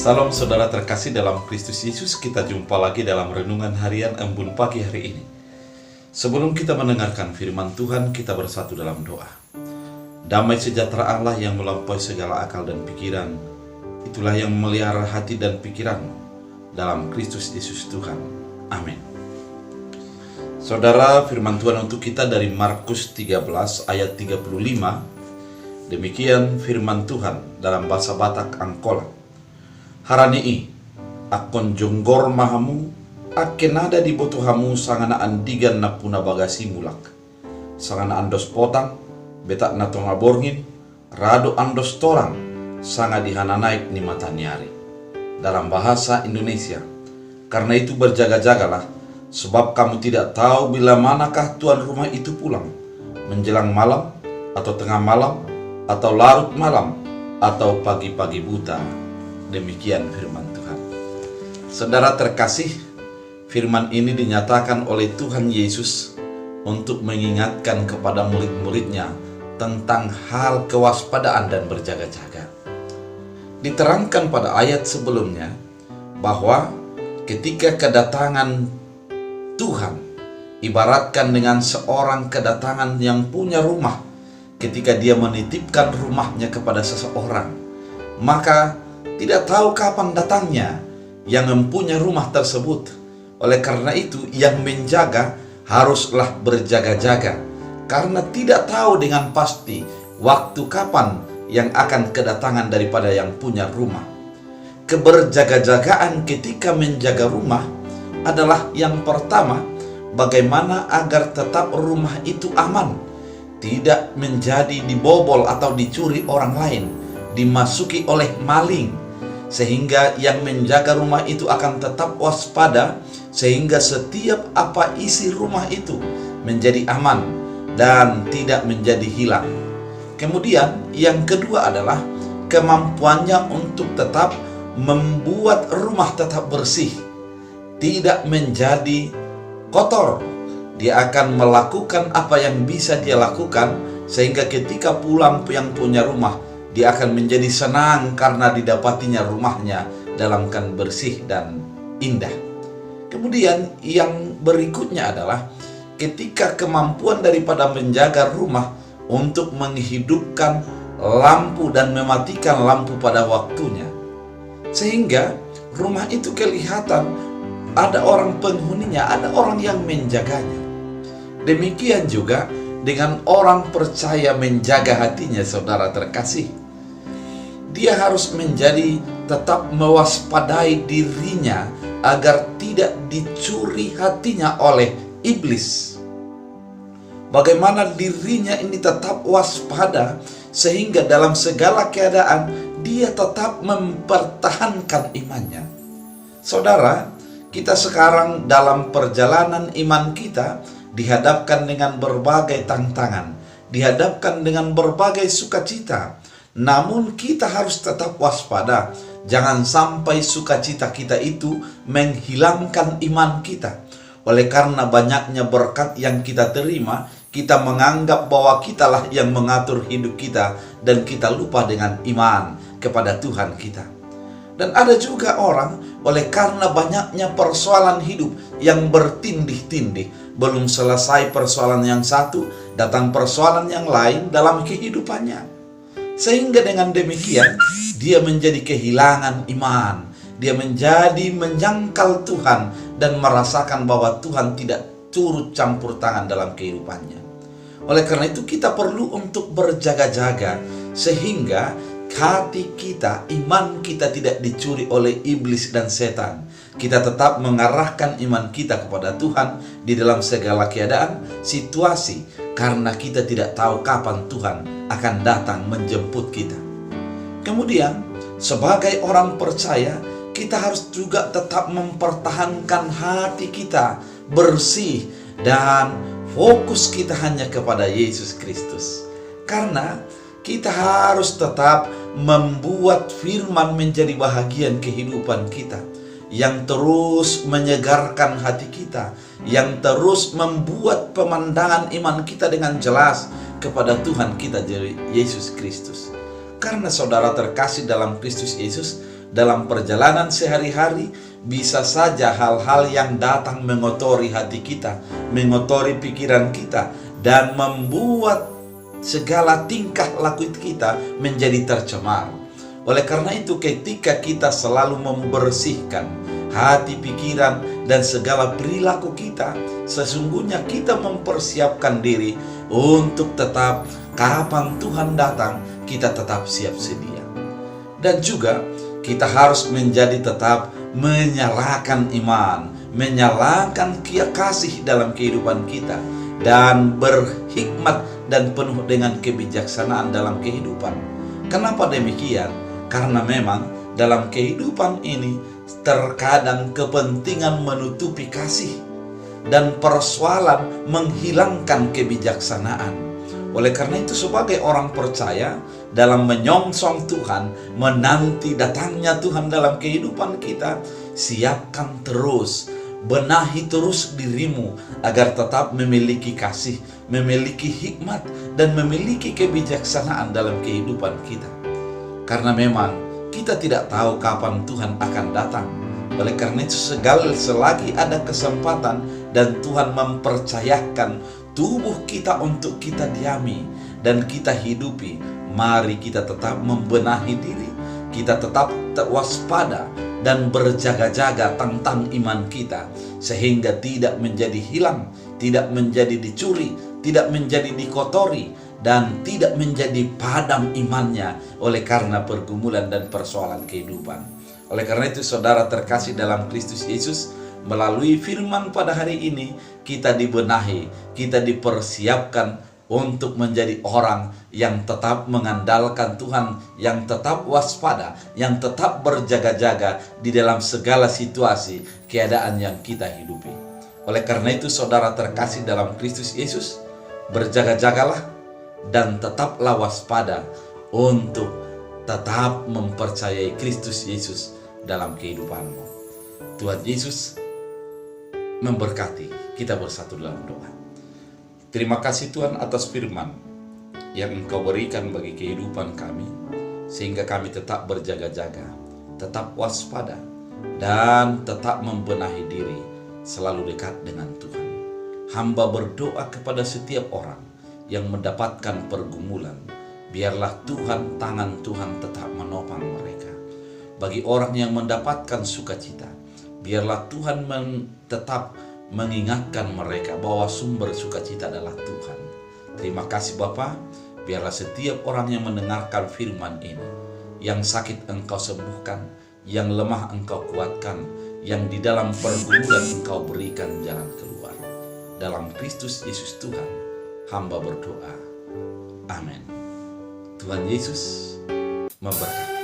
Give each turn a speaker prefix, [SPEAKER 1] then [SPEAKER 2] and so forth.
[SPEAKER 1] Salam saudara terkasih dalam Kristus Yesus, kita jumpa lagi dalam renungan harian Embun pagi hari ini. Sebelum kita mendengarkan firman Tuhan, kita bersatu dalam doa. Damai sejahtera Allah yang melampaui segala akal dan pikiran, itulah yang memelihara hati dan pikiranmu dalam Kristus Yesus Tuhan. Amin. Saudara, firman Tuhan untuk kita dari Markus 13 ayat 35. Demikian firman Tuhan dalam bahasa Batak Angkola. Haranii, akon jonggor mahamu, akenada di botuhamu sangana andigan na puna bagasi mulak. Sangana andos potang, betak na tonga borngin, rado andos torang, sanga dihana naik ni matanyari. Dalam bahasa Indonesia, karena itu berjaga-jagalah, sebab kamu tidak tahu bila manakah tuan rumah itu pulang, menjelang malam, atau tengah malam, atau larut malam, atau pagi-pagi buta. Demikian firman Tuhan. Saudara terkasih, firman ini dinyatakan oleh Tuhan Yesus untuk mengingatkan kepada murid-muridnya tentang hal kewaspadaan dan berjaga-jaga. Diterangkan pada ayat sebelumnya bahwa ketika kedatangan Tuhan ibaratkan dengan seorang kedatangan yang punya rumah. Ketika dia menitipkan rumahnya kepada seseorang, maka tidak tahu kapan datangnya yang mempunyai rumah tersebut. Oleh karena itu, yang menjaga haruslah berjaga-jaga, karena tidak tahu dengan pasti waktu kapan yang akan kedatangan daripada yang punya rumah. Keberjaga-jagaan ketika menjaga rumah adalah yang pertama, bagaimana agar tetap rumah itu aman, tidak menjadi dibobol atau dicuri orang lain, dimasuki oleh maling, sehingga yang menjaga rumah itu akan tetap waspada, sehingga setiap apa isi rumah itu menjadi aman dan tidak menjadi hilang. Kemudian yang kedua adalah kemampuannya untuk tetap membuat rumah tetap bersih, tidak menjadi kotor. Dia akan melakukan apa yang bisa dia lakukan, sehingga ketika pulang yang punya rumah, dia akan menjadi senang karena didapatinya rumahnya dalam keadaan bersih dan indah. Kemudian yang berikutnya adalah ketika kemampuan daripada menjaga rumah untuk menghidupkan lampu dan mematikan lampu pada waktunya, sehingga rumah itu kelihatan ada orang penghuninya, ada orang yang menjaganya. Demikian juga dengan orang percaya menjaga hatinya, saudara terkasih. Dia harus menjadi tetap mewaspadai dirinya agar tidak dicuri hatinya oleh iblis. Bagaimana dirinya ini tetap waspada sehingga dalam segala keadaan dia tetap mempertahankan imannya. Saudara, kita sekarang dalam perjalanan iman kita dihadapkan dengan berbagai tantangan, dihadapkan dengan berbagai sukacita. Namun kita harus tetap waspada. Jangan sampai sukacita kita itu menghilangkan iman kita. Oleh karena banyaknya berkat yang kita terima, kita menganggap bahwa kitalah yang mengatur hidup kita, dan kita lupa dengan iman kepada Tuhan kita. Dan ada juga orang, oleh karena banyaknya persoalan hidup yang bertindih-tindih, belum selesai persoalan yang satu, datang persoalan yang lain dalam kehidupannya. Sehingga dengan demikian, dia menjadi kehilangan iman. Dia menjadi menyangkal Tuhan dan merasakan bahwa Tuhan tidak turut campur tangan dalam kehidupannya. Oleh karena itu kita perlu untuk berjaga-jaga, sehingga hati kita, iman kita tidak dicuri oleh iblis dan setan. Kita tetap mengarahkan iman kita kepada Tuhan di dalam segala keadaan, situasi, karena kita tidak tahu kapan Tuhan akan datang menjemput kita. Kemudian, sebagai orang percaya, kita harus juga tetap mempertahankan hati kita bersih dan fokus kita hanya kepada Yesus Kristus. Karena kita harus tetap membuat firman menjadi bahagian kehidupan kita, yang terus menyegarkan hati kita, yang terus membuat pemandangan iman kita dengan jelas kepada Tuhan kita Yesus Kristus. Karena saudara terkasih dalam Kristus Yesus, dalam perjalanan sehari-hari, bisa saja hal-hal yang datang mengotori hati kita, mengotori pikiran kita, dan membuat segala tingkah laku kita menjadi tercemar. Oleh karena itu, ketika kita selalu membersihkan hati, pikiran, dan segala perilaku kita, sesungguhnya kita mempersiapkan diri untuk tetap kapan Tuhan datang, kita tetap siap sedia. Dan juga kita harus menjadi tetap menyalakan iman, menyalakan kasih dalam kehidupan kita, dan berhikmat dan penuh dengan kebijaksanaan dalam kehidupan. Kenapa demikian? Karena memang dalam kehidupan ini terkadang kepentingan menutupi kasih dan persoalan menghilangkan kebijaksanaan. Oleh karena itu, sebagai orang percaya, dalam menyongsong Tuhan, menanti datangnya Tuhan dalam kehidupan kita, siapkan terus, benahi terus dirimu agar tetap memiliki kasih, memiliki hikmat, dan memiliki kebijaksanaan dalam kehidupan kita. Karena memang kita tidak tahu kapan Tuhan akan datang. Oleh karena itu, selagi ada kesempatan dan Tuhan mempercayakan tubuh kita untuk kita diami dan kita hidupi, mari kita tetap membenahi diri, kita tetap waspada dan berjaga-jaga tentang iman kita, sehingga tidak menjadi hilang, tidak menjadi dicuri, tidak menjadi dikotori, dan tidak menjadi padam imannya oleh karena pergumulan dan persoalan kehidupan. Oleh karena itu, saudara terkasih dalam Kristus Yesus, melalui firman pada hari ini, kita dibenahi, kita dipersiapkan untuk menjadi orang yang tetap mengandalkan Tuhan, yang tetap waspada, yang tetap berjaga-jaga di dalam segala situasi keadaan yang kita hidupi. Oleh karena itu, saudara terkasih dalam Kristus Yesus, berjaga-jagalah dan tetaplah waspada untuk tetap mempercayai Kristus Yesus dalam kehidupanmu. Tuhan Yesus memberkati. Kita bersatu dalam doa. Terima kasih Tuhan atas firman yang Engkau berikan bagi kehidupan kami, sehingga kami tetap berjaga-jaga, tetap waspada, dan tetap membenahi diri selalu dekat dengan Tuhan. Hamba berdoa kepada setiap orang yang mendapatkan pergumulan, biarlah Tuhan, tangan Tuhan tetap menopang mereka. Bagi orang yang mendapatkan sukacita, biarlah Tuhan tetap mengingatkan mereka bahwa sumber sukacita adalah Tuhan. Terima kasih Bapa, biarlah setiap orang yang mendengarkan firman ini, yang sakit Engkau sembuhkan, yang lemah Engkau kuatkan, yang di dalam pergumulan Engkau berikan jalan keluar. Dalam Kristus Yesus Tuhan, hamba berdoa. Amin. Tuhan Yesus memberkati.